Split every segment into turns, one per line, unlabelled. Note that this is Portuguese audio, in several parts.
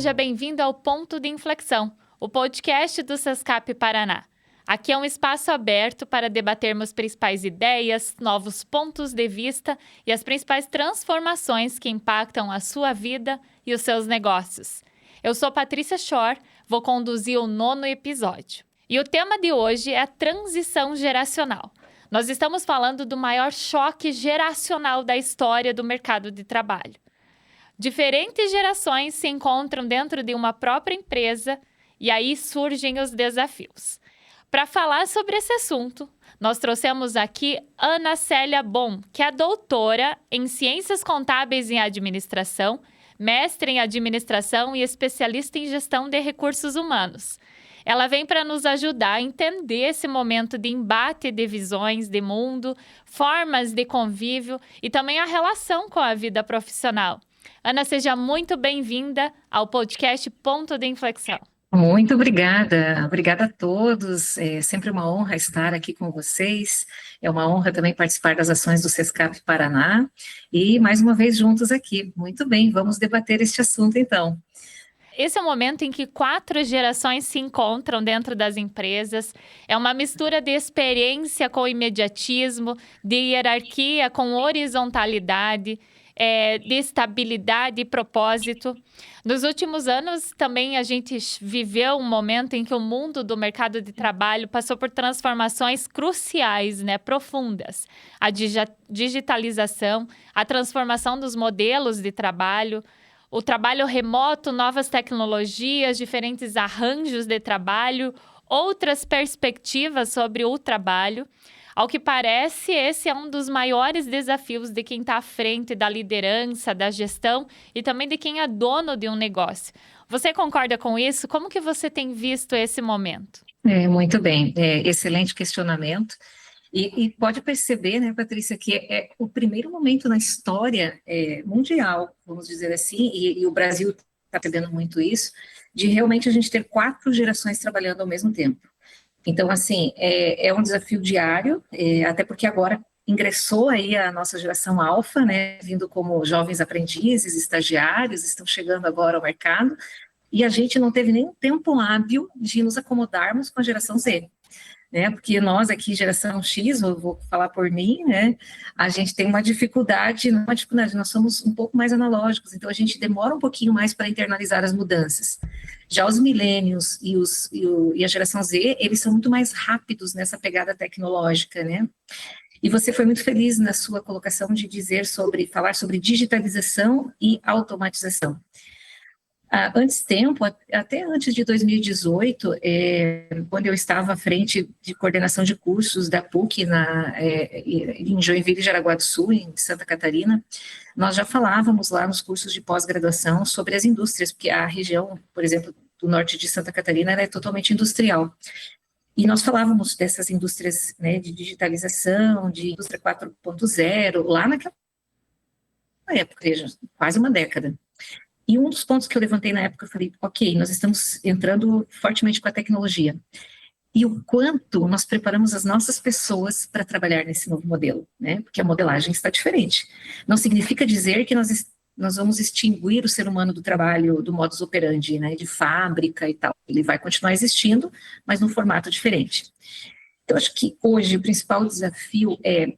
Seja bem-vindo ao Ponto de Inflexão, o podcast do Sescap Paraná. Aqui é um espaço aberto para debatermos principais ideias, novos pontos de vista e as principais transformações que impactam a sua vida e os seus negócios. Eu sou Patrícia Schor, vou conduzir o 9º episódio. E o tema de hoje é a transição geracional. Nós estamos falando do maior choque geracional da história do mercado de trabalho. Diferentes gerações se encontram dentro de uma própria empresa e aí surgem os desafios. Para falar sobre esse assunto, nós trouxemos aqui Ana Célia Bon, que é doutora em Ciências Contábeis e Administração, mestre em Administração e especialista em Gestão de Recursos Humanos. Ela vem para nos ajudar a entender esse momento de embate de visões de mundo, formas de convívio e também a relação com a vida profissional. Ana, seja muito bem-vinda ao podcast Ponto de Inflexão.
Muito obrigada, obrigada a todos, é sempre uma honra estar aqui com vocês, é uma honra também participar das ações do Sescap Paraná e mais uma vez juntos aqui. Muito bem, vamos debater este assunto então.
Esse é o momento em que 4 gerações se encontram dentro das empresas. É uma mistura de experiência com imediatismo, de hierarquia com horizontalidade, de estabilidade e propósito. Nos últimos anos, também a gente viveu um momento em que o mundo do mercado de trabalho passou por transformações cruciais, profundas. A digitalização, a transformação dos modelos de trabalho, o trabalho remoto, novas tecnologias, diferentes arranjos de trabalho, outras perspectivas sobre o trabalho. Ao que parece, esse é um dos maiores desafios de quem está à frente da liderança, da gestão e também de quem é dono de um negócio. Você concorda com isso? Como que você tem visto esse momento?
Muito bem, excelente questionamento. E pode perceber, né, Patrícia, que é o primeiro momento na história mundial, vamos dizer assim, e o Brasil está percebendo muito isso, de realmente a gente ter 4 gerações trabalhando ao mesmo tempo. Então, assim, é um desafio diário, até porque agora ingressou aí a nossa geração alfa, né, vindo como jovens aprendizes, estagiários, estão chegando agora ao mercado, e a gente não teve nem tempo hábil de nos acomodarmos com a geração Z. Né, porque nós aqui, geração X, eu vou falar por mim, né, a gente tem uma dificuldade, nós somos um pouco mais analógicos, então a gente demora um pouquinho mais para internalizar as mudanças. Já os millennials e a geração Z, eles são muito mais rápidos nessa pegada tecnológica, né, e você foi muito feliz na sua colocação de falar sobre digitalização e automatização. Até antes de 2018, quando eu estava à frente de coordenação de cursos da PUC em Joinville e Jaraguá do Sul, em Santa Catarina, nós já falávamos lá nos cursos de pós-graduação sobre as indústrias, porque a região, por exemplo, do norte de Santa Catarina, ela é totalmente industrial. E nós falávamos dessas indústrias, né, de digitalização, de indústria 4.0, lá naquela época, quase uma década. E um dos pontos que eu levantei na época, eu falei, ok, nós estamos entrando fortemente com a tecnologia. E o quanto nós preparamos as nossas pessoas para trabalhar nesse novo modelo, né? Porque a modelagem está diferente. Não significa dizer que nós vamos extinguir o ser humano do trabalho, do modus operandi, né? De fábrica e tal. Ele vai continuar existindo, mas num formato diferente. Então, acho que hoje o principal desafio é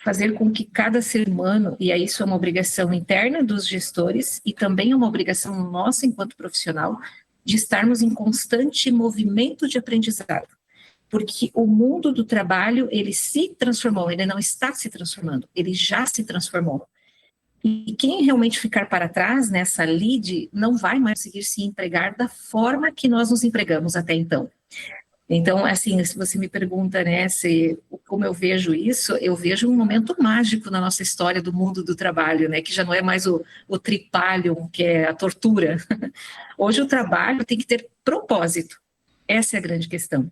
fazer com que cada ser humano, e aí isso é uma obrigação interna dos gestores e também é uma obrigação nossa enquanto profissional, de estarmos em constante movimento de aprendizado. Porque o mundo do trabalho, ele se transformou, ele não está se transformando, ele já se transformou. E quem realmente ficar para trás nessa lide não vai mais conseguir se empregar da forma que nós nos empregamos até então. Então, assim, se você me pergunta, né, como eu vejo isso, eu vejo um momento mágico na nossa história do mundo do trabalho, né, que já não é mais o tripalium, que é a tortura. Hoje o trabalho tem que ter propósito. Essa é a grande questão.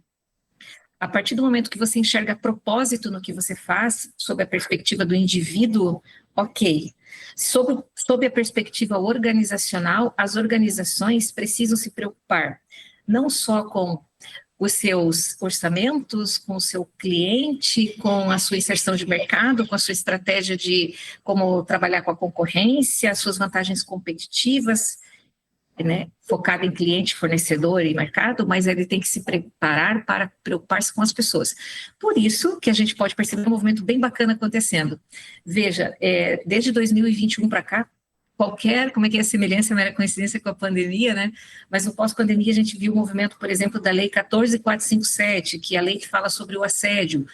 A partir do momento que você enxerga propósito no que você faz, sob a perspectiva do indivíduo, ok. Sob a perspectiva organizacional, as organizações precisam se preocupar não só com os seus orçamentos, com o seu cliente, com a sua inserção de mercado, com a sua estratégia de como trabalhar com a concorrência, as suas vantagens competitivas, né, focado em cliente, fornecedor e mercado, mas ele tem que se preparar para preocupar-se com as pessoas. Por isso que a gente pode perceber um movimento bem bacana acontecendo. Veja, desde 2021 para cá, como é que é a semelhança, mera coincidência com a pandemia, né? Mas no pós-pandemia a gente viu o movimento, por exemplo, da Lei 14.457, que é a lei que fala sobre o assédio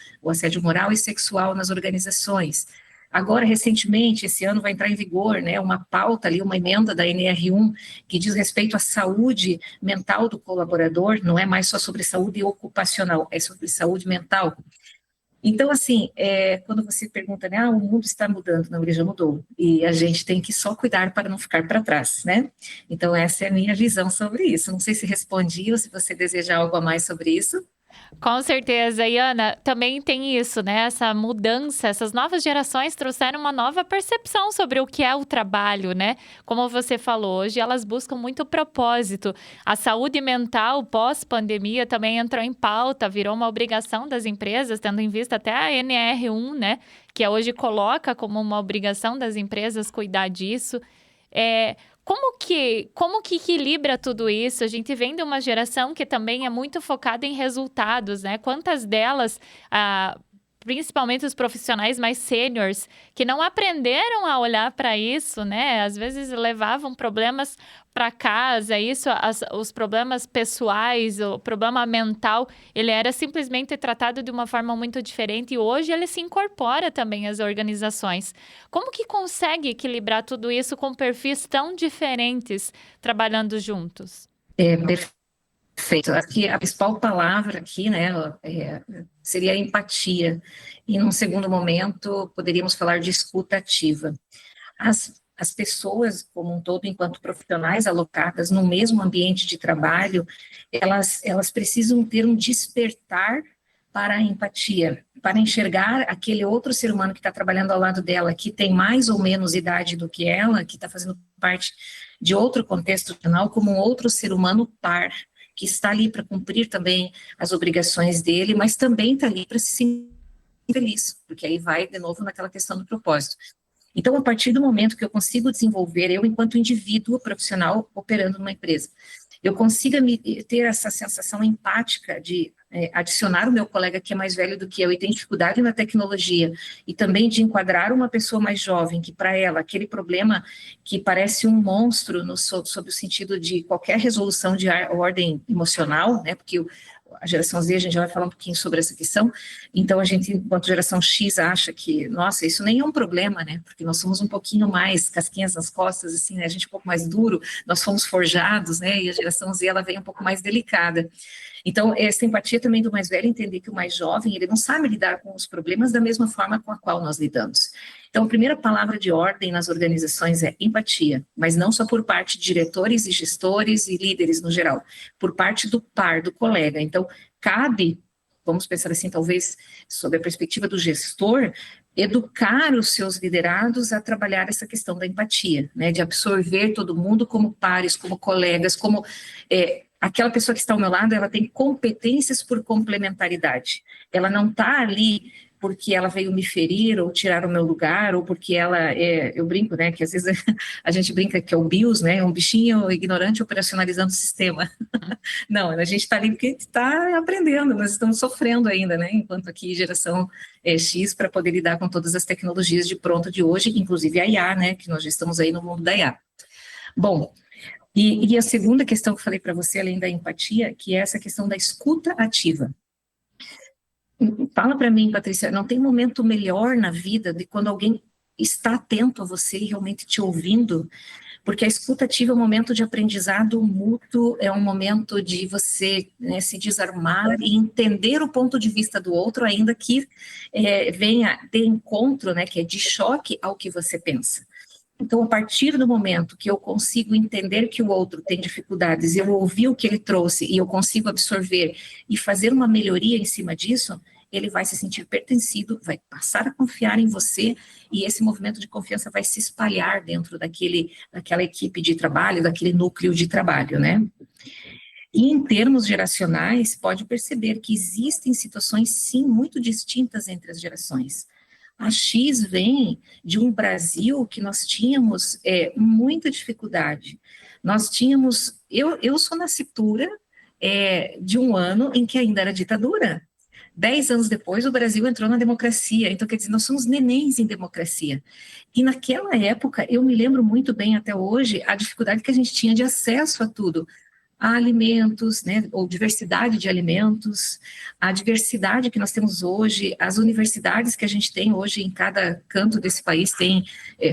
moral e sexual nas organizações. Agora, recentemente, esse ano vai entrar em vigor, né, uma pauta ali, uma emenda da NR1, que diz respeito à saúde mental do colaborador, não é mais só sobre saúde ocupacional, é sobre saúde mental. Então, assim, quando você pergunta, né, o mundo está mudando, não, ele já mudou, e a gente tem que só cuidar para não ficar para trás, né? Então, essa é a minha visão sobre isso. Não sei se respondi ou se você deseja algo a mais sobre isso.
Com certeza, e Ana, também tem isso, né? Essa mudança, essas novas gerações trouxeram uma nova percepção sobre o que é o trabalho, né? Como você falou, hoje elas buscam muito propósito. A saúde mental pós-pandemia também entrou em pauta, virou uma obrigação das empresas, tendo em vista até a NR1, né? Que hoje coloca como uma obrigação das empresas cuidar disso. Como que equilibra tudo isso? A gente vem de uma geração que também é muito focada em resultados, né? Quantas delas, principalmente os profissionais mais sêniores, que não aprenderam a olhar para isso, né? Às vezes levavam problemas para casa, os problemas pessoais, o problema mental, ele era simplesmente tratado de uma forma muito diferente e hoje ele se incorpora também às organizações. Como que consegue equilibrar tudo isso com perfis tão diferentes trabalhando juntos?
Perfeito. Aqui a principal palavra aqui, né, seria a empatia. E num segundo momento, poderíamos falar de escuta ativa. As pessoas, como um todo, enquanto profissionais alocadas no mesmo ambiente de trabalho, elas precisam ter um despertar para a empatia, para enxergar aquele outro ser humano que está trabalhando ao lado dela, que tem mais ou menos idade do que ela, que está fazendo parte de outro contexto profissional, como um outro ser humano par, que está ali para cumprir também as obrigações dele, mas também está ali para se sentir feliz, porque aí vai de novo naquela questão do propósito. Então, a partir do momento que eu consigo desenvolver, eu enquanto indivíduo profissional operando numa empresa, eu consiga ter essa sensação empática de adicionar o meu colega que é mais velho do que eu e tem dificuldade na tecnologia, e também de enquadrar uma pessoa mais jovem, que para ela, aquele problema que parece um monstro sob o sentido de qualquer resolução de ordem emocional, né, porque a geração Z, a gente já vai falar um pouquinho sobre essa questão, então a gente, enquanto geração X, acha que, nossa, isso nem é um problema, né, porque nós somos um pouquinho mais casquinhas nas costas, assim, né, a gente é um pouco mais duro, nós fomos forjados, né, e a geração Z, ela vem um pouco mais delicada. Então, essa empatia também do mais velho, entender que o mais jovem, ele não sabe lidar com os problemas da mesma forma com a qual nós lidamos. Então, a primeira palavra de ordem nas organizações é empatia, mas não só por parte de diretores e gestores e líderes no geral, por parte do par, do colega. Então, cabe, vamos pensar assim, talvez, sob a perspectiva do gestor, educar os seus liderados a trabalhar essa questão da empatia, né, de absorver todo mundo como pares, como colegas, como aquela pessoa que está ao meu lado, ela tem competências por complementaridade. Ela não está ali porque ela veio me ferir ou tirar o meu lugar, ou porque ela eu brinco, né, que às vezes a gente brinca que é o BIOS, né, um bichinho ignorante operacionalizando o sistema. Não, a gente está ali porque está aprendendo, nós estamos sofrendo ainda, né, enquanto aqui geração X, para poder lidar com todas as tecnologias de pronto de hoje, inclusive a IA, né, que nós já estamos aí no mundo da IA. Bom, e a segunda questão que eu falei para você, além da empatia, que é essa questão da escuta ativa. Fala para mim, Patrícia, não tem momento melhor na vida de quando alguém está atento a você e realmente te ouvindo, porque a escuta ativa é um momento de aprendizado mútuo, é um momento de você, né, se desarmar e entender o ponto de vista do outro, ainda que venha de encontro, né, que é de choque ao que você pensa. Então, a partir do momento que eu consigo entender que o outro tem dificuldades, eu ouvi o que ele trouxe e eu consigo absorver e fazer uma melhoria em cima disso, ele vai se sentir pertencido, vai passar a confiar em você e esse movimento de confiança vai se espalhar dentro daquela equipe de trabalho, daquele núcleo de trabalho, né? E em termos geracionais, pode perceber que existem situações, sim, muito distintas entre as gerações. A X vem de um Brasil que nós tínhamos muita dificuldade. Nós tínhamos, eu sou nascitura de um ano em que ainda era ditadura. 10 anos depois, o Brasil entrou na democracia. Então, quer dizer, nós somos nenéns em democracia. E naquela época, eu me lembro muito bem até hoje, a dificuldade que a gente tinha de acesso a tudo. A alimentos, né, ou diversidade de alimentos, a diversidade que nós temos hoje, as universidades que a gente tem hoje em cada canto desse país, tem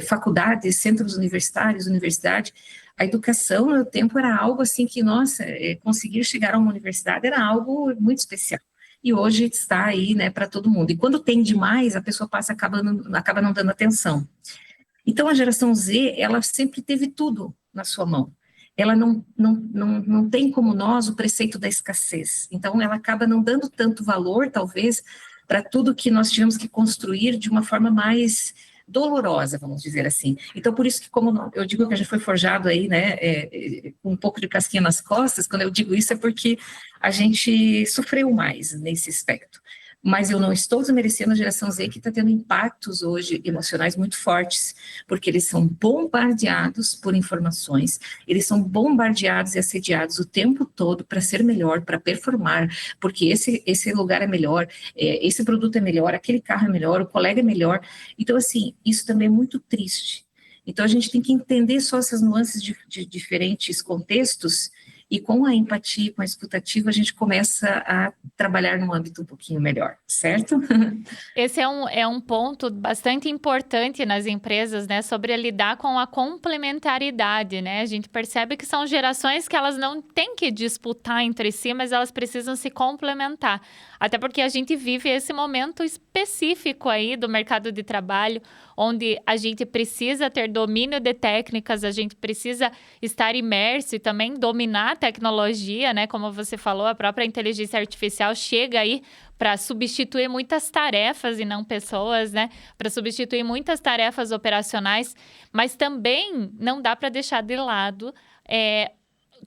faculdades, centros universitários, universidade. A educação no tempo era algo assim que, nossa, conseguir chegar a uma universidade era algo muito especial. E hoje está aí, né, para todo mundo. E quando tem demais, a pessoa acaba não dando atenção. Então, a geração Z, ela sempre teve tudo na sua mão. Ela não tem como nós o preceito da escassez. Então, ela acaba não dando tanto valor, talvez, para tudo que nós tivemos que construir de uma forma mais dolorosa, vamos dizer assim. Então, por isso que, como eu digo que a gente foi forjado aí, né, com um pouco de casquinha nas costas, quando eu digo isso é porque a gente sofreu mais nesse aspecto. Mas eu não estou desmerecendo a geração Z que está tendo impactos hoje emocionais muito fortes, porque eles são bombardeados por informações, eles são bombardeados e assediados o tempo todo para ser melhor, para performar, porque esse lugar é melhor, esse produto é melhor, aquele carro é melhor, o colega é melhor. Então, assim, isso também é muito triste. Então, a gente tem que entender só essas nuances de diferentes contextos, e com a empatia, com a escutativa, a gente começa a trabalhar num âmbito um pouquinho melhor, certo?
Esse é um ponto bastante importante nas empresas, né, sobre lidar com a complementaridade, né? A gente percebe que são gerações que elas não têm que disputar entre si, mas elas precisam se complementar. Até porque a gente vive esse momento específico aí do mercado de trabalho, onde a gente precisa ter domínio de técnicas, a gente precisa estar imerso e também dominar a tecnologia, né? Como você falou, a própria inteligência artificial chega aí para substituir muitas tarefas e não pessoas, né? Para substituir muitas tarefas operacionais, mas também não dá para deixar de lado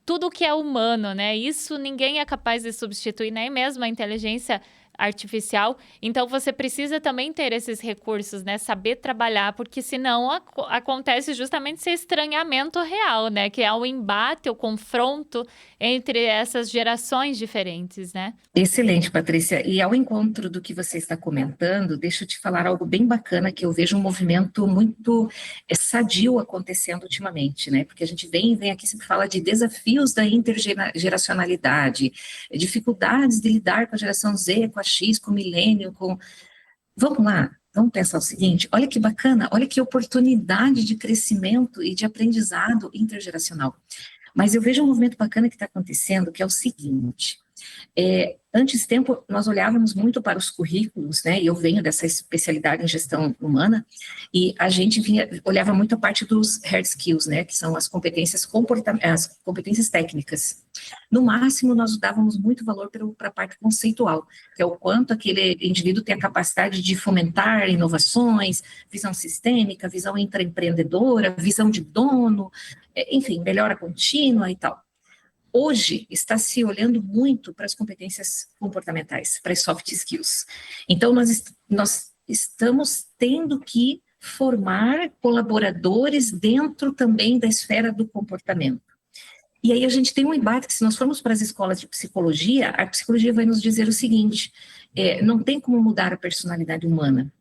tudo que é humano, né? Isso ninguém é capaz de substituir, nem mesmo a inteligência artificial. Então, você precisa também ter esses recursos, né? Saber trabalhar, porque senão acontece justamente esse estranhamento real, né? Que é o embate, o confronto entre essas gerações diferentes, né?
Excelente, Patrícia. E ao encontro do que você está comentando, deixa eu te falar algo bem bacana, que eu vejo um movimento muito sadio acontecendo ultimamente, né? Porque a gente vem aqui sempre fala de desafios da intergeracionalidade, dificuldades de lidar com a geração Z, com a X, com o milênio, com... Vamos lá, vamos pensar o seguinte, olha que bacana, olha que oportunidade de crescimento e de aprendizado intergeracional. Mas eu vejo um movimento bacana que está acontecendo, que é o seguinte... antes tempo, nós olhávamos muito para os currículos, né, e eu venho dessa especialidade em gestão humana, e a gente olhava muito a parte dos hard skills, né, que são as competências técnicas. No máximo, nós dávamos muito valor para a parte conceitual, que é o quanto aquele indivíduo tem a capacidade de fomentar inovações, visão sistêmica, visão intraempreendedora, visão de dono, enfim, melhora contínua e tal. Hoje está se olhando muito para as competências comportamentais, para as soft skills. Então, nós estamos tendo que formar colaboradores dentro também da esfera do comportamento. E aí a gente tem um embate que, se nós formos para as escolas de psicologia, a psicologia vai nos dizer o seguinte, não tem como mudar a personalidade humana.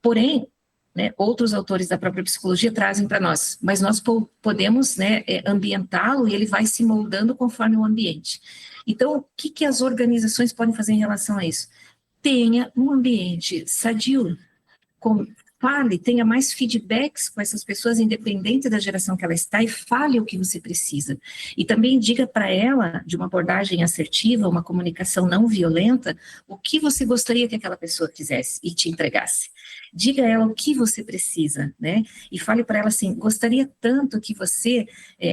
Porém, né, outros autores da própria psicologia trazem para nós, mas nós podemos, né, ambientá-lo e ele vai se moldando conforme o ambiente. Então, o que as organizações podem fazer em relação a isso? Tenha um ambiente sadio, fale, tenha mais feedbacks com essas pessoas, independente da geração que ela está, e fale o que você precisa. E também diga para ela, de uma abordagem assertiva, uma comunicação não violenta, o que você gostaria que aquela pessoa fizesse e te entregasse. Diga a ela o que você precisa, né? E fale para ela assim, gostaria tanto que você,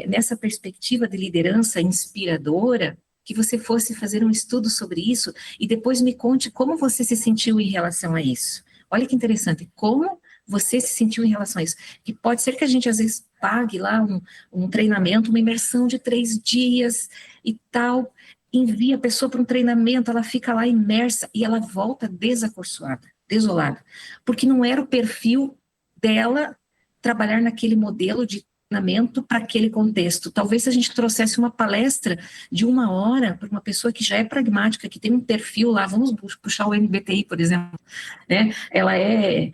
nessa perspectiva de liderança inspiradora, que você fosse fazer um estudo sobre isso e depois me conte como você se sentiu em relação a isso. Olha que interessante, como você se sentiu em relação a isso. Que pode ser que a gente, às vezes, pague lá um treinamento, uma imersão de 3 dias e tal, envia a pessoa para um treinamento, ela fica lá imersa e ela volta desacorçoada. desolada, porque não era o perfil dela trabalhar naquele modelo de treinamento para aquele contexto. Talvez se a gente trouxesse uma palestra de 1 hora para uma pessoa que já é pragmática, que tem um perfil lá, vamos puxar o MBTI, por exemplo, né? Ela é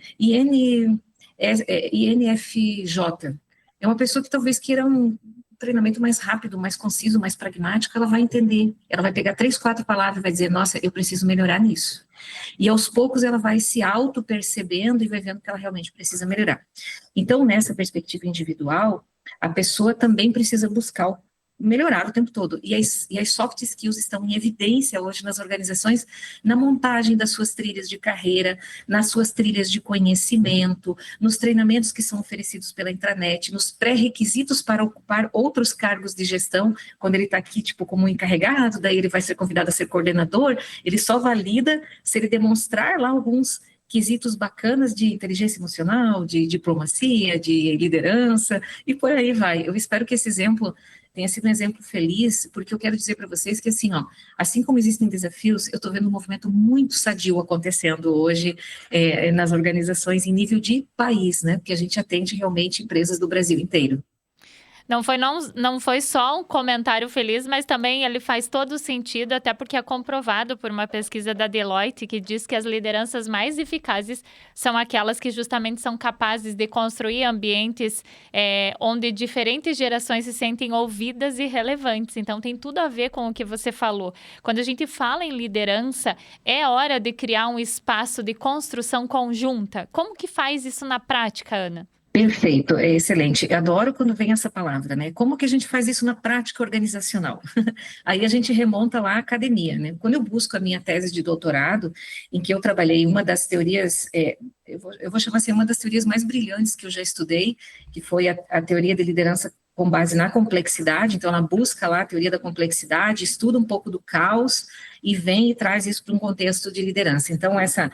INFJ. É uma pessoa que talvez queira um treinamento mais rápido, mais conciso, mais pragmático, ela vai entender. Ela vai pegar 3, 4 palavras e vai dizer, nossa, eu preciso melhorar nisso. E aos poucos ela vai se auto-percebendo e vai vendo que ela realmente precisa melhorar. Então, nessa perspectiva individual, a pessoa também precisa buscar melhorar o tempo todo. E as soft skills estão em evidência hoje nas organizações, na montagem das suas trilhas de carreira, nas suas trilhas de conhecimento, nos treinamentos que são oferecidos pela intranet, nos pré-requisitos para ocupar outros cargos de gestão, quando ele está aqui, tipo, como encarregado, daí ele vai ser convidado a ser coordenador, ele só valida se ele demonstrar lá alguns quesitos bacanas de inteligência emocional, de diplomacia, de liderança, e por aí vai. Eu espero que esse exemplo tenha sido um exemplo feliz, porque eu quero dizer para vocês que, assim, ó, assim como existem desafios, eu estou vendo um movimento muito sadio acontecendo hoje nas organizações em nível de país, né, porque a gente atende realmente empresas do Brasil inteiro.
Não foi só um comentário feliz, mas também ele faz todo sentido, até porque é comprovado por uma pesquisa da Deloitte que diz que as lideranças mais eficazes são aquelas que justamente são capazes de construir ambientes onde diferentes gerações se sentem ouvidas e relevantes. Então, tem tudo a ver com o que você falou. Quando a gente fala em liderança, é hora de criar um espaço de construção conjunta. Como que faz isso na prática, Ana?
Perfeito, é excelente. Eu adoro quando vem essa palavra, né? Como que a gente faz isso na prática organizacional? Aí a gente remonta lá à academia, né? Quando eu busco a minha tese de doutorado, em que eu trabalhei uma das teorias, eu vou chamar assim, uma das teorias mais brilhantes que eu já estudei, que foi a teoria de liderança com base na complexidade. Então, ela busca lá a teoria da complexidade, estuda um pouco do caos e vem e traz isso para um contexto de liderança. Então, essa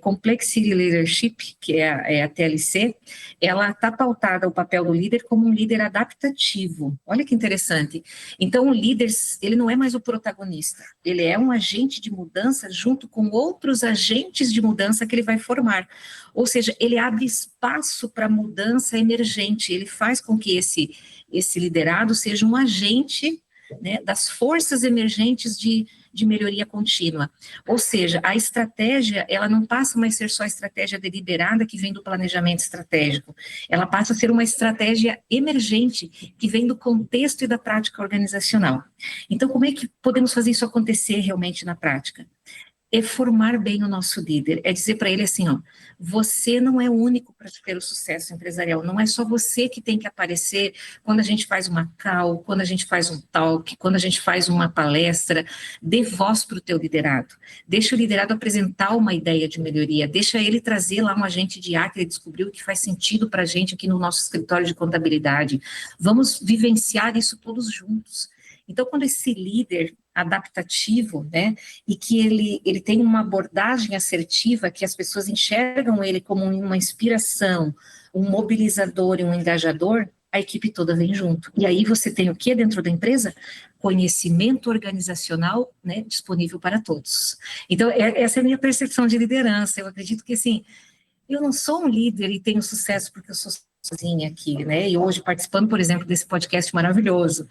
Complexity Leadership, que é a TLC, ela está pautada o papel do líder como um líder adaptativo. Olha que interessante. Então, o líder, ele não é mais o protagonista, ele é um agente de mudança junto com outros agentes de mudança que ele vai formar. Ou seja, ele abre espaço para mudança emergente, ele faz com que esse liderado seja um agente, né, das forças emergentes de melhoria contínua. Ou seja, a estratégia, ela não passa mais a ser só a estratégia deliberada que vem do planejamento estratégico, ela passa a ser uma estratégia emergente que vem do contexto e da prática organizacional. Então, como é que podemos fazer isso acontecer realmente na prática? É formar bem o nosso líder, é dizer para ele assim, ó, você não é o único para ter o sucesso empresarial, não é só você que tem que aparecer quando a gente faz uma call, quando a gente faz um talk, quando a gente faz uma palestra, dê voz para o teu liderado, deixa o liderado apresentar uma ideia de melhoria, deixa ele trazer lá um agente de IA que ele descobriu que faz sentido para a gente aqui no nosso escritório de contabilidade, vamos vivenciar isso todos juntos. Então, quando esse líder adaptativo, né, e que ele tem uma abordagem assertiva, que as pessoas enxergam ele como uma inspiração, um mobilizador e um engajador, a equipe toda vem junto. E aí você tem o que dentro da empresa? Conhecimento organizacional, né, disponível para todos. Então, essa é a minha percepção de liderança. Eu acredito que, assim, eu não sou um líder e tenho sucesso porque eu sou sozinha aqui, né? E hoje participando, por exemplo, desse podcast maravilhoso.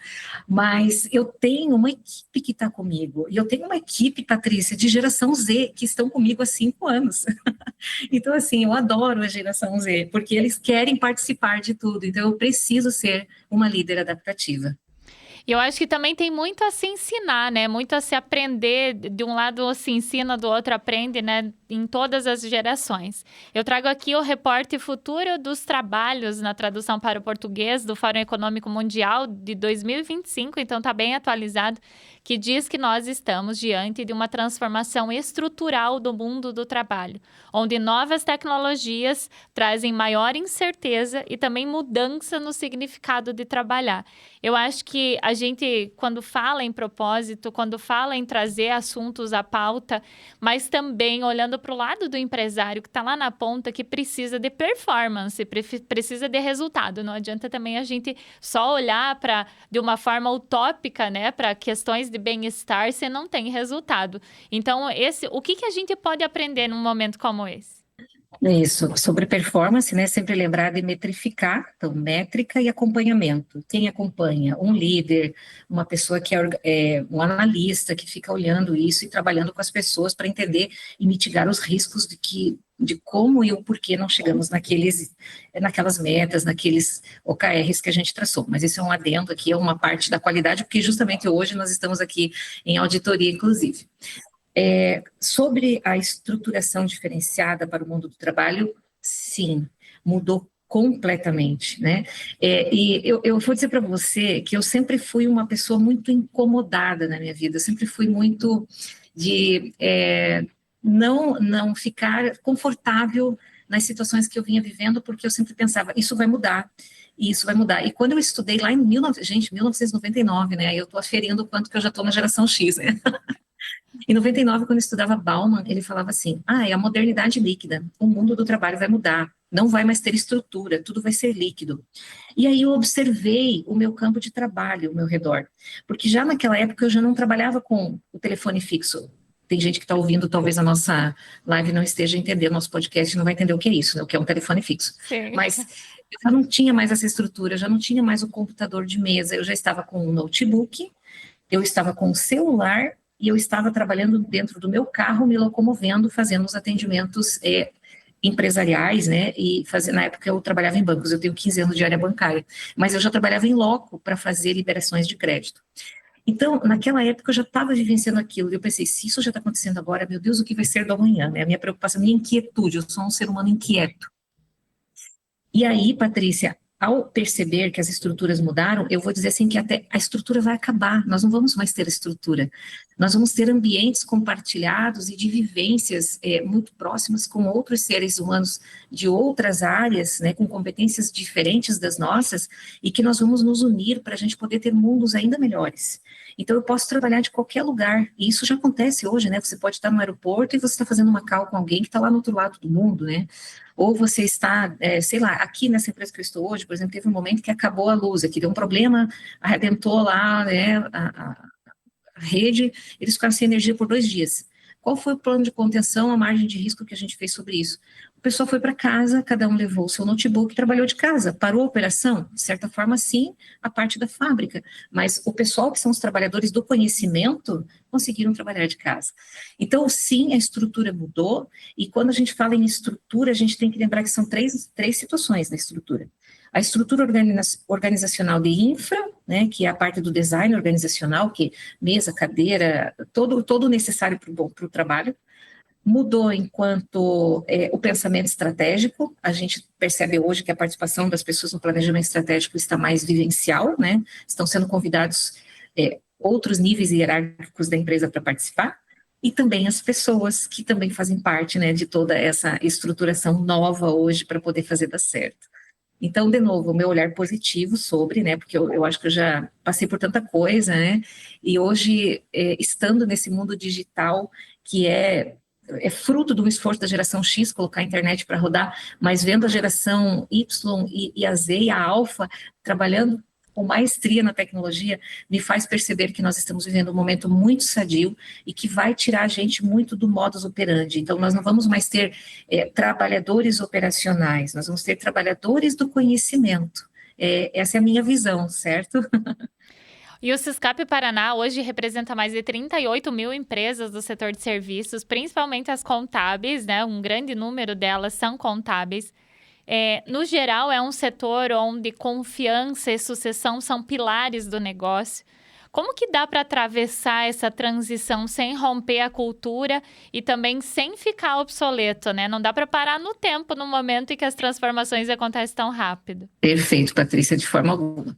Mas eu tenho uma equipe que está comigo. E eu tenho uma equipe, Patrícia, de geração Z, que estão comigo há 5 anos. Então, assim, eu adoro a geração Z, porque eles querem participar de tudo. Então, eu preciso ser uma líder adaptativa.
E eu acho que também tem muito a se ensinar, né? Muito a se aprender. De um lado se ensina, do outro aprende, né? Em todas as gerações. Eu trago aqui o reporte Futuro dos Trabalhos, na tradução para o português, do Fórum Econômico Mundial de 2025, então está bem atualizado, que diz que nós estamos diante de uma transformação estrutural do mundo do trabalho, onde novas tecnologias trazem maior incerteza e também mudança no significado de trabalhar. Eu acho que a a gente, quando fala em propósito, quando fala em trazer assuntos à pauta, mas também olhando para o lado do empresário que está lá na ponta, que precisa de performance, precisa de resultado. Não adianta também a gente só olhar de uma forma utópica, né, para questões de bem-estar se não tem resultado. Então, o que a gente pode aprender num momento como esse?
Isso, sobre performance, né? Sempre lembrar de metrificar, então, métrica e acompanhamento. Quem acompanha? Um líder, uma pessoa que é um analista que fica olhando isso e trabalhando com as pessoas para entender e mitigar os riscos de como e o porquê não chegamos naquelas metas, naqueles OKRs que a gente traçou. Mas isso é um adendo aqui, é uma parte da qualidade, porque justamente hoje nós estamos aqui em auditoria, inclusive. Sobre a estruturação diferenciada para o mundo do trabalho, sim, mudou completamente, né? E eu vou dizer para você que eu sempre fui uma pessoa muito incomodada na minha vida, eu sempre fui muito de não ficar confortável nas situações que eu vinha vivendo, porque eu sempre pensava, isso vai mudar. E isso vai mudar. E quando eu estudei lá em 1999, né? Eu estou aferindo o quanto que eu já estou na geração X, né? Em 99, quando eu estudava Bauman, ele falava assim: é a modernidade líquida, o mundo do trabalho vai mudar, não vai mais ter estrutura, tudo vai ser líquido. E aí eu observei o meu campo de trabalho ao meu redor, porque já naquela época eu já não trabalhava com o telefone fixo. Tem gente que está ouvindo, talvez a nossa live não esteja entendendo, nosso podcast não vai entender o que é isso, né, o que é um telefone fixo.
Sim.
Mas eu já não tinha mais essa estrutura, já não tinha mais o computador de mesa, eu já estava com um notebook, eu estava com o celular e eu estava trabalhando dentro do meu carro, me locomovendo, fazendo os atendimentos empresariais, né, na época eu trabalhava em bancos, eu tenho 15 anos de área bancária, mas eu já trabalhava em loco para fazer liberações de crédito. Então, naquela época eu já estava vivenciando aquilo, e eu pensei, se isso já está acontecendo agora, meu Deus, o que vai ser do amanhã, né, a minha preocupação, a minha inquietude, eu sou um ser humano inquieto. E aí, Patrícia, ao perceber que as estruturas mudaram, eu vou dizer assim que até a estrutura vai acabar, nós não vamos mais ter estrutura, nós vamos ter ambientes compartilhados e de vivências muito próximas com outros seres humanos de outras áreas, né, com competências diferentes das nossas, e que nós vamos nos unir para a gente poder ter mundos ainda melhores. Então, eu posso trabalhar de qualquer lugar, e isso já acontece hoje, né, você pode estar no aeroporto e você está fazendo uma call com alguém que está lá no outro lado do mundo, né, ou você está, sei lá, aqui nessa empresa que eu estou hoje, por exemplo, teve um momento que acabou a luz, aqui deu um problema, arrebentou lá, né, a rede, eles ficaram sem energia por 2 dias. Qual foi o plano de contenção, a margem de risco que a gente fez sobre isso? O pessoal foi para casa, cada um levou o seu notebook e trabalhou de casa. Parou a operação? De certa forma, sim, a parte da fábrica. Mas o pessoal, que são os trabalhadores do conhecimento, conseguiram trabalhar de casa. Então, sim, a estrutura mudou. E quando a gente fala em estrutura, a gente tem que lembrar que são três situações na estrutura. A estrutura organizacional de infra, né, que é a parte do design organizacional, que mesa, cadeira, todo o necessário para o trabalho, mudou enquanto o pensamento estratégico. A gente percebe hoje que a participação das pessoas no planejamento estratégico está mais vivencial, né, estão sendo convidados outros níveis hierárquicos da empresa para participar, e também as pessoas que também fazem parte, né, de toda essa estruturação nova hoje para poder fazer dar certo. Então, de novo, o meu olhar positivo sobre, né, porque eu acho que eu já passei por tanta coisa, né, e hoje, estando nesse mundo digital, que é fruto do esforço da geração X, colocar a internet para rodar, mas vendo a geração Y e a Z e a Alfa trabalhando com maestria na tecnologia, me faz perceber que nós estamos vivendo um momento muito sadio e que vai tirar a gente muito do modus operandi. Então, nós não vamos mais ter trabalhadores operacionais, nós vamos ter trabalhadores do conhecimento. Essa é a minha visão, certo?
E o Syscap Paraná hoje representa mais de 38 mil empresas do setor de serviços, principalmente as contábeis, né? Um grande número delas são contábeis. No geral, é um setor onde confiança e sucessão são pilares do negócio. Como que dá para atravessar essa transição sem romper a cultura e também sem ficar obsoleto, né? Não dá para parar no tempo no momento em que as transformações acontecem tão rápido.
Perfeito, Patrícia, de forma alguma.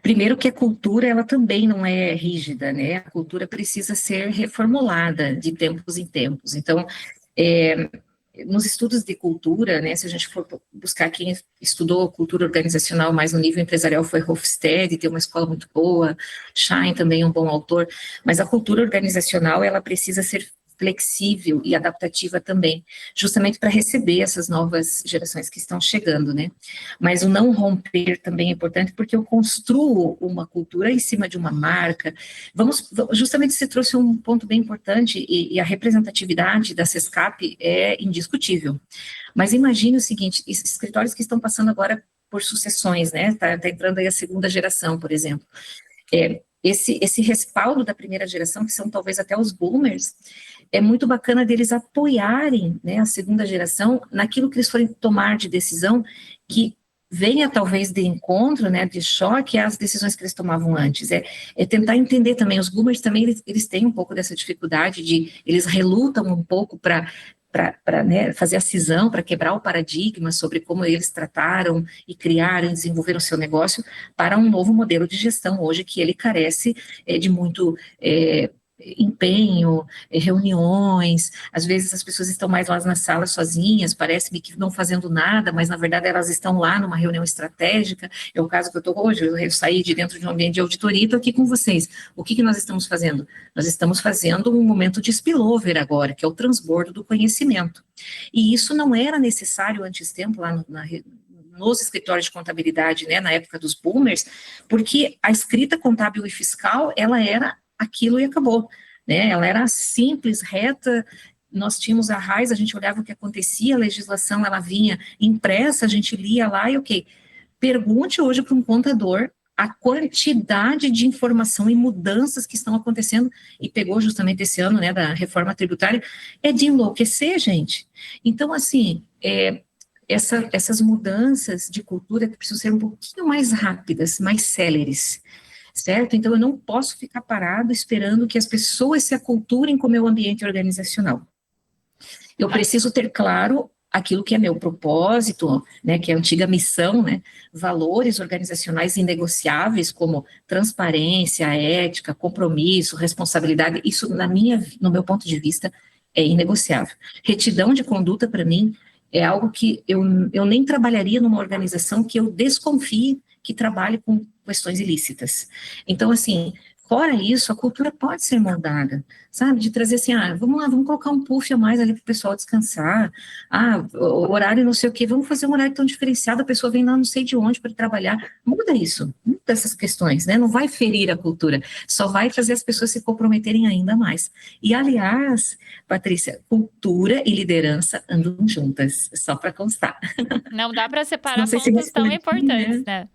Primeiro que a cultura, ela também não é rígida, né? A cultura precisa ser reformulada de tempos em tempos. Então, nos estudos de cultura, né, se a gente for buscar quem estudou cultura organizacional mais no nível empresarial foi Hofstede, tem uma escola muito boa, Schein também é um bom autor, mas a cultura organizacional, ela precisa ser flexível e adaptativa também, justamente para receber essas novas gerações que estão chegando, né? Mas o não romper também é importante, porque eu construo uma cultura em cima de uma marca. Justamente você trouxe um ponto bem importante, e a representatividade da SESCAP é indiscutível. Mas imagine o seguinte, escritórios que estão passando agora por sucessões, né? Tá entrando aí a segunda geração, por exemplo. Esse respaldo da primeira geração, que são talvez até os boomers, é muito bacana deles apoiarem, né, a segunda geração naquilo que eles forem tomar de decisão, que venha talvez de encontro, né, de choque às decisões que eles tomavam antes. É tentar entender também, os boomers também, eles têm um pouco dessa dificuldade eles relutam um pouco para né, fazer a cisão, para quebrar o paradigma sobre como eles trataram e criaram e desenvolveram o seu negócio para um novo modelo de gestão hoje, que ele carece de muito empenho, reuniões, às vezes as pessoas estão mais lá na sala sozinhas, parece-me que não fazendo nada, mas na verdade elas estão lá numa reunião estratégica, é o caso que eu estou hoje, eu saí de dentro de um ambiente de auditoria e estou aqui com vocês. O que nós estamos fazendo? Nós estamos fazendo um momento de spillover agora, que é o transbordo do conhecimento. E isso não era necessário antes tempo, lá nos escritórios de contabilidade, né, na época dos boomers, porque a escrita contábil e fiscal, ela era aquilo e acabou, né, ela era simples, reta, nós tínhamos a raiz, a gente olhava o que acontecia, a legislação, ela vinha impressa, a gente lia lá e ok. Pergunte hoje para um contador a quantidade de informação e mudanças que estão acontecendo, e pegou justamente esse ano, né, da reforma tributária, é de enlouquecer, gente. Então, assim, essas mudanças de cultura que precisam ser um pouquinho mais rápidas, mais céleres, certo? Então, eu não posso ficar parado esperando que as pessoas se aculturem com o meu ambiente organizacional. Eu preciso ter claro aquilo que é meu propósito, né, que é a antiga missão, né, valores organizacionais inegociáveis como transparência, ética, compromisso, responsabilidade, isso no meu ponto de vista é inegociável. Retidão de conduta para mim é algo que eu nem trabalharia numa organização que eu desconfie que trabalhe com questões ilícitas. Então, assim, fora isso, a cultura pode ser moldada, sabe? De trazer assim, vamos lá, vamos colocar um puff a mais ali para o pessoal descansar, o horário não sei o quê, vamos fazer um horário tão diferenciado, a pessoa vem lá não sei de onde para trabalhar, muda isso, muda essas questões, né? Não vai ferir a cultura, só vai fazer as pessoas se comprometerem ainda mais. E, aliás, Patrícia, cultura e liderança andam juntas, só para constar.
Não dá para separar
Não sei se
pontos tão
respondi,
importantes, né?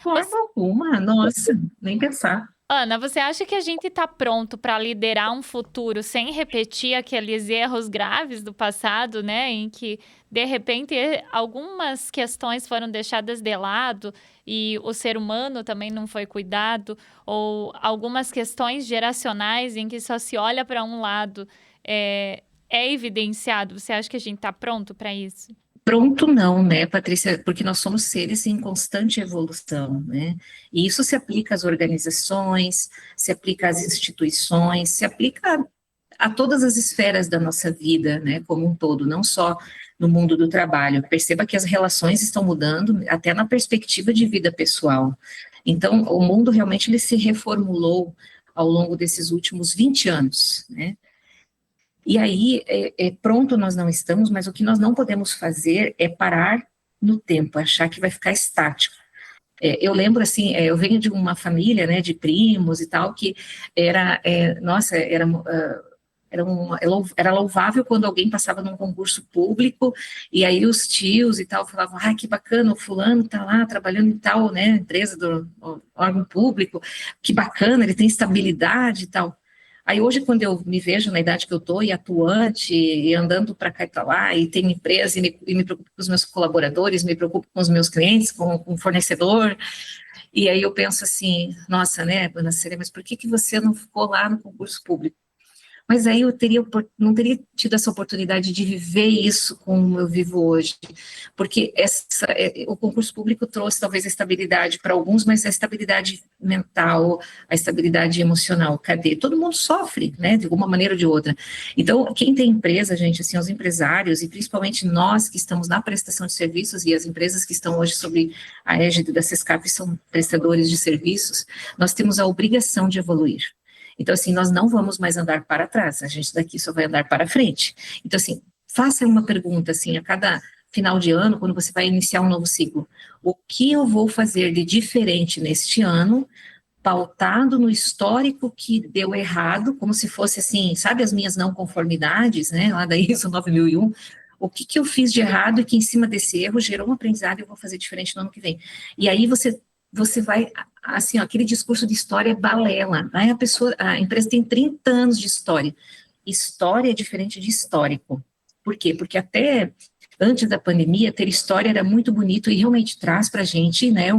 Forma alguma, nossa, nem pensar.
Ana, você acha que a gente está pronto para liderar um futuro sem repetir aqueles erros graves do passado, né? Em que, de repente, algumas questões foram deixadas de lado e o ser humano também não foi cuidado, ou algumas questões geracionais em que só se olha para um lado é evidenciado. Você acha que a gente está pronto para isso?
Pronto não, né, Patrícia, porque nós somos seres em constante evolução, né, e isso se aplica às organizações, se aplica às instituições, se aplica a todas as esferas da nossa vida, né, como um todo, não só no mundo do trabalho. Perceba que as relações estão mudando até na perspectiva de vida pessoal. Então, o mundo realmente ele se reformulou ao longo desses últimos 20 anos, né. E aí, pronto nós não estamos, mas o que nós não podemos fazer é parar no tempo, achar que vai ficar estático. Eu lembro, assim, eu venho de uma família, né, de primos e tal, que nossa, era louvável quando alguém passava num concurso público, e aí os tios e tal falavam, que bacana, o fulano tá lá trabalhando em tal, né, empresa do órgão público, que bacana, ele tem estabilidade e tal. Aí hoje, quando eu me vejo na idade que eu estou, e atuante, e andando para cá e para lá, e tenho empresa, e me preocupo com os meus colaboradores, me preocupo com os meus clientes, com o fornecedor, e aí eu penso assim, nossa, né, Dona Célia, mas por que você não ficou lá no concurso público? mas aí eu não teria tido essa oportunidade de viver isso como eu vivo hoje, porque o concurso público trouxe talvez a estabilidade para alguns, mas a estabilidade mental, a estabilidade emocional, cadê? Todo mundo sofre, né, de alguma maneira ou de outra. Então, quem tem empresa, gente, assim, os empresários, e principalmente nós que estamos na prestação de serviços, e as empresas que estão hoje sob a égide da SESCAP são prestadores de serviços, nós temos a obrigação de evoluir. Então, assim, nós não vamos mais andar para trás, a gente daqui só vai andar para frente. Então, assim, faça uma pergunta, assim, a cada final de ano, quando você vai iniciar um novo ciclo, o que eu vou fazer de diferente neste ano, pautado no histórico que deu errado, como se fosse assim, sabe, as minhas não conformidades, né, lá da ISO 9001, o que eu fiz de errado e que em cima desse erro gerou um aprendizado e eu vou fazer diferente no ano que vem. E aí você vai, assim, ó, aquele discurso de história é balela, aí a empresa tem 30 anos de história. História é diferente de histórico. Por quê? Porque até antes da pandemia, ter história era muito bonito e realmente traz para a gente, né,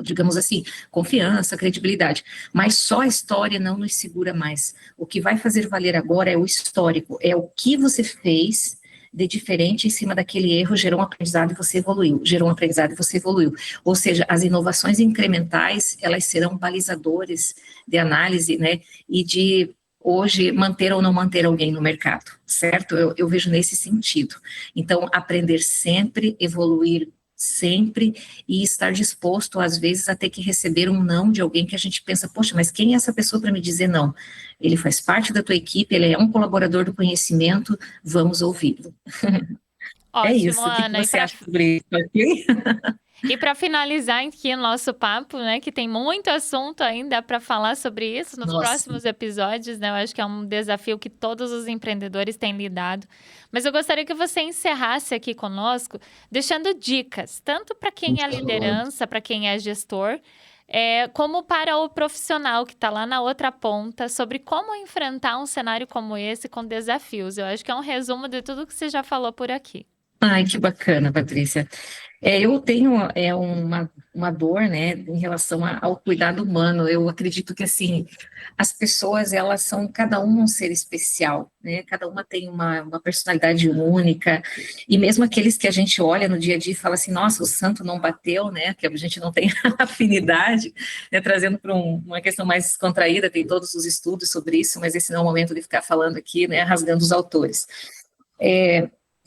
digamos assim, confiança, credibilidade, mas só a história não nos segura mais. O que vai fazer valer agora é o histórico, é o que você fez de diferente em cima daquele erro, gerou um aprendizado e você evoluiu, gerou um aprendizado e você evoluiu. Ou seja, as inovações incrementais, elas serão balizadores de análise, né, e de hoje manter ou não manter alguém no mercado, certo? Eu vejo nesse sentido. Então, aprender sempre, evoluir sempre e estar disposto, às vezes, a ter que receber um não de alguém que a gente pensa, poxa, mas quem é essa pessoa para me dizer não? Ele faz parte da tua equipe, ele é um colaborador do conhecimento, vamos ouvi-lo. É
Ótimo,
isso, o que
Ana.
você acha sobre isso aqui?
E para finalizar aqui o nosso papo, né, que tem muito assunto ainda para falar sobre isso nos
Nossa,
próximos episódios, né? Eu acho que é um desafio que todos os empreendedores têm lidado. Mas eu gostaria que você encerrasse aqui conosco, deixando dicas, tanto para quem é liderança, para quem é gestor, como para o profissional que está lá na outra ponta, sobre como enfrentar um cenário como esse com desafios. Eu acho que é um resumo de tudo que você já falou por aqui.
ai, que bacana, Patrícia. Eu tenho uma dor, né, em relação ao cuidado humano. Eu acredito que, assim, as pessoas, elas são cada uma um ser especial, né, cada uma tem uma personalidade única, e mesmo aqueles que a gente olha no dia a dia e fala assim, nossa, o santo não bateu, né, que a gente não tem afinidade, né, trazendo para uma questão mais descontraída, tem todos os estudos sobre isso, mas esse não é o momento de ficar falando aqui, né, rasgando os autores.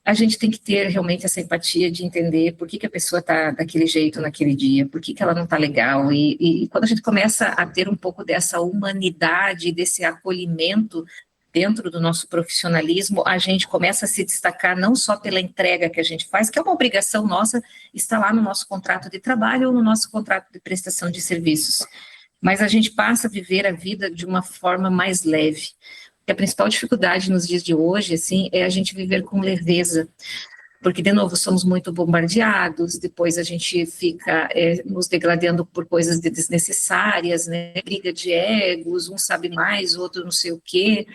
A gente tem que ter realmente essa empatia de entender por que a pessoa está daquele jeito naquele dia, por que ela não está legal, e quando a gente começa a ter um pouco dessa humanidade, desse acolhimento dentro do nosso profissionalismo, a gente começa a se destacar não só pela entrega que a gente faz, que é uma obrigação nossa, está lá no nosso contrato de trabalho ou no nosso contrato de prestação de serviços, mas a gente passa a viver a vida de uma forma mais leve. A principal dificuldade nos dias de hoje, assim, é a gente viver com leveza, porque, de novo, somos muito bombardeados, depois a gente fica nos degradando por coisas desnecessárias, né, briga de egos, um sabe mais, o outro não sei o quê,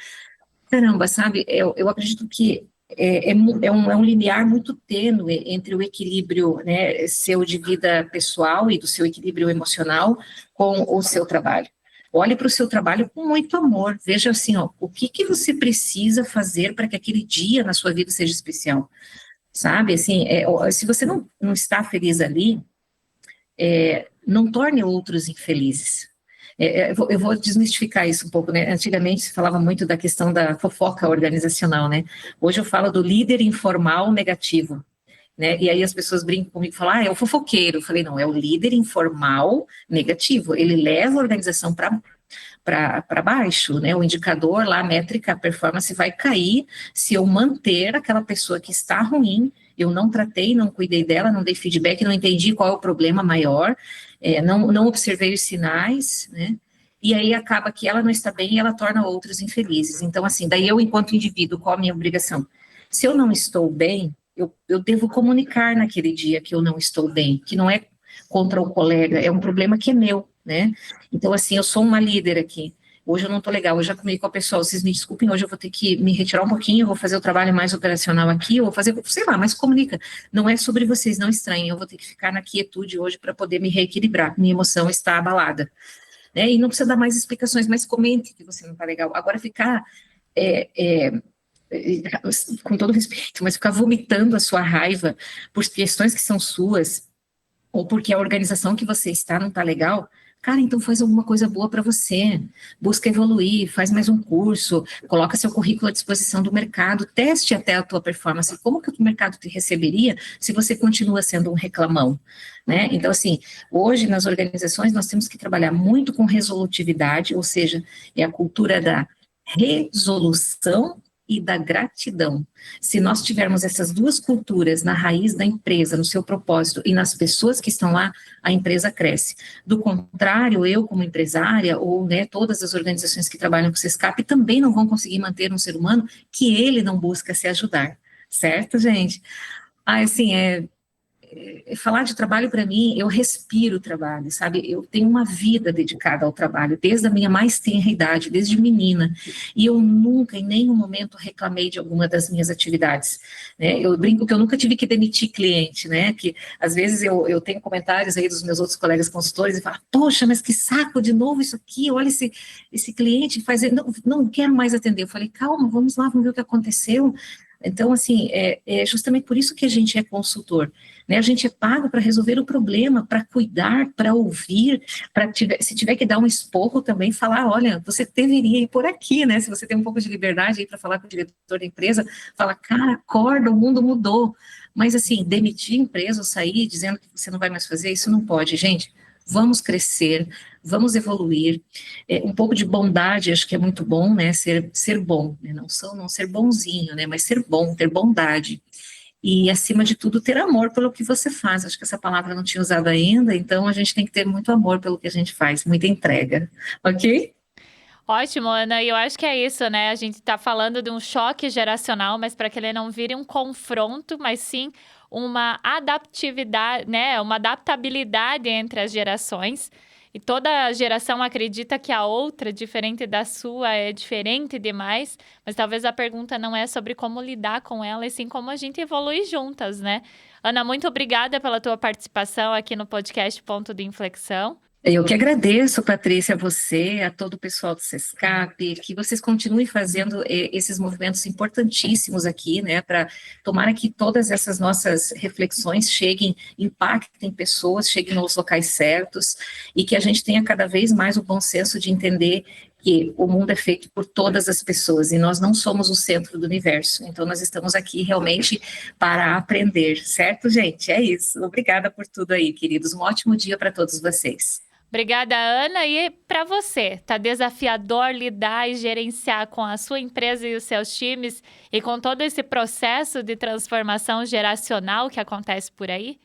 caramba, sabe, eu acredito que é um limiar muito tênue entre o equilíbrio, né, seu de vida pessoal e do seu equilíbrio emocional com o seu trabalho. Olhe para o seu trabalho com muito amor. Veja assim, ó, o que você precisa fazer para que aquele dia na sua vida seja especial, sabe? Assim, se você não está feliz ali, não torne outros infelizes. Eu vou desmistificar isso um pouco, né? Antigamente se falava muito da questão da fofoca organizacional, né? Hoje eu falo do líder informal negativo. Né? E aí as pessoas brincam comigo e falam, é o fofoqueiro. Eu falei, não, é o líder informal negativo. Ele leva a organização para baixo, né? O indicador lá, a métrica, a performance vai cair se eu manter aquela pessoa que está ruim, eu não tratei, não cuidei dela, não dei feedback, não entendi qual é o problema maior, não observei os sinais, né? E aí acaba que ela não está bem e ela torna outros infelizes. Então, assim, daí eu, enquanto indivíduo, qual a minha obrigação? Se eu não estou bem, eu devo comunicar naquele dia que eu não estou bem, que não é contra o colega, é um problema que é meu, né? Então, assim, eu sou uma líder aqui. Hoje eu não estou legal, eu já comi com a pessoa, vocês me desculpem, hoje eu vou ter que me retirar um pouquinho, eu vou fazer o trabalho mais operacional aqui, eu vou fazer, sei lá, mas comunica. Não é sobre vocês, não estranhem, eu vou ter que ficar na quietude hoje para poder me reequilibrar, minha emoção está abalada. né? E não precisa dar mais explicações, mas comente que você não está legal. Agora ficar é, é, com todo respeito, mas ficar vomitando a sua raiva por questões que são suas, ou porque a organização que você está não está legal, cara, então faz alguma coisa boa para você, busca evoluir, faz mais um curso, coloca seu currículo à disposição do mercado, teste até a tua performance, como que o mercado te receberia se você continua sendo um reclamão, né? Então, assim, hoje nas organizações nós temos que trabalhar muito com resolutividade, ou seja, é a cultura da resolução e da gratidão. Se nós tivermos essas duas culturas na raiz da empresa, no seu propósito e nas pessoas que estão lá, a empresa cresce. Do contrário, eu como empresária ou, né, todas as organizações que trabalham com o SESCAP também não vão conseguir manter um ser humano que ele não busca se ajudar, certo, gente? Ah, assim, falar de trabalho para mim, eu respiro o trabalho, sabe? Eu tenho uma vida dedicada ao trabalho, desde a minha mais tenra idade, desde menina, e eu nunca, em nenhum momento, reclamei de alguma das minhas atividades, né? Eu brinco que eu nunca tive que demitir cliente, né? Que às vezes eu tenho comentários aí dos meus outros colegas consultores e falam, poxa, mas que saco, de novo isso aqui, olha esse cliente fazendo, não quero mais atender. Eu falei, calma, vamos lá, vamos ver o que aconteceu. Então, assim, é justamente por isso que a gente é consultor, né? A gente é pago para resolver o problema, para cuidar, para ouvir, se tiver que dar um esporro também, falar, olha, você deveria ir por aqui, né? Se você tem um pouco de liberdade aí para falar com o diretor da empresa, fala, cara, acorda, o mundo mudou. Mas, assim, demitir a empresa ou sair dizendo que você não vai mais fazer, isso não pode, gente. Vamos crescer, vamos evoluir. Um pouco de bondade, acho que é muito bom, né? Ser bom, né? Não ser bonzinho, né? Mas ser bom, ter bondade. E, acima de tudo, ter amor pelo que você faz. Acho que essa palavra eu não tinha usado ainda, então a gente tem que ter muito amor pelo que a gente faz, muita entrega, ok?
Ótimo, Ana. E eu acho que é isso, né? A gente está falando de um choque geracional, mas para que ele não vire um confronto, mas sim uma adaptividade, né? Uma adaptabilidade entre as gerações. E toda geração acredita que a outra, diferente da sua, é diferente demais, mas talvez a pergunta não é sobre como lidar com ela, e sim como a gente evolui juntas, né? Ana, muito obrigada pela tua participação aqui no podcast Ponto de Inflexão.
Eu que agradeço, Patrícia, a você, a todo o pessoal do SESCAP, que vocês continuem fazendo esses movimentos importantíssimos aqui, né, para tomara que todas essas nossas reflexões cheguem, impactem pessoas, cheguem nos locais certos, e que a gente tenha cada vez mais o bom senso de entender que o mundo é feito por todas as pessoas, e nós não somos o centro do universo, então nós estamos aqui realmente para aprender, certo, gente? É isso. Obrigada por tudo aí, queridos. Um ótimo dia para todos vocês.
Obrigada, Ana. E para você, tá desafiador lidar e gerenciar com a sua empresa e os seus times e com todo esse processo de transformação geracional que acontece por aí?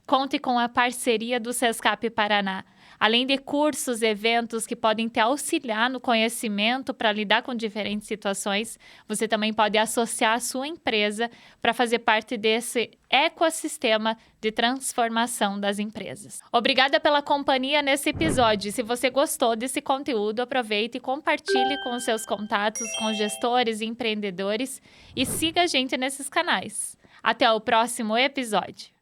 Conte com a parceria do SESCAP Paraná. Além de cursos, eventos que podem te auxiliar no conhecimento para lidar com diferentes situações, você também pode associar a sua empresa para fazer parte desse ecossistema de transformação das empresas. Obrigada pela companhia nesse episódio. Se você gostou desse conteúdo, aproveite e compartilhe com os seus contatos, com gestores e empreendedores, e siga a gente nesses canais. Até o próximo episódio.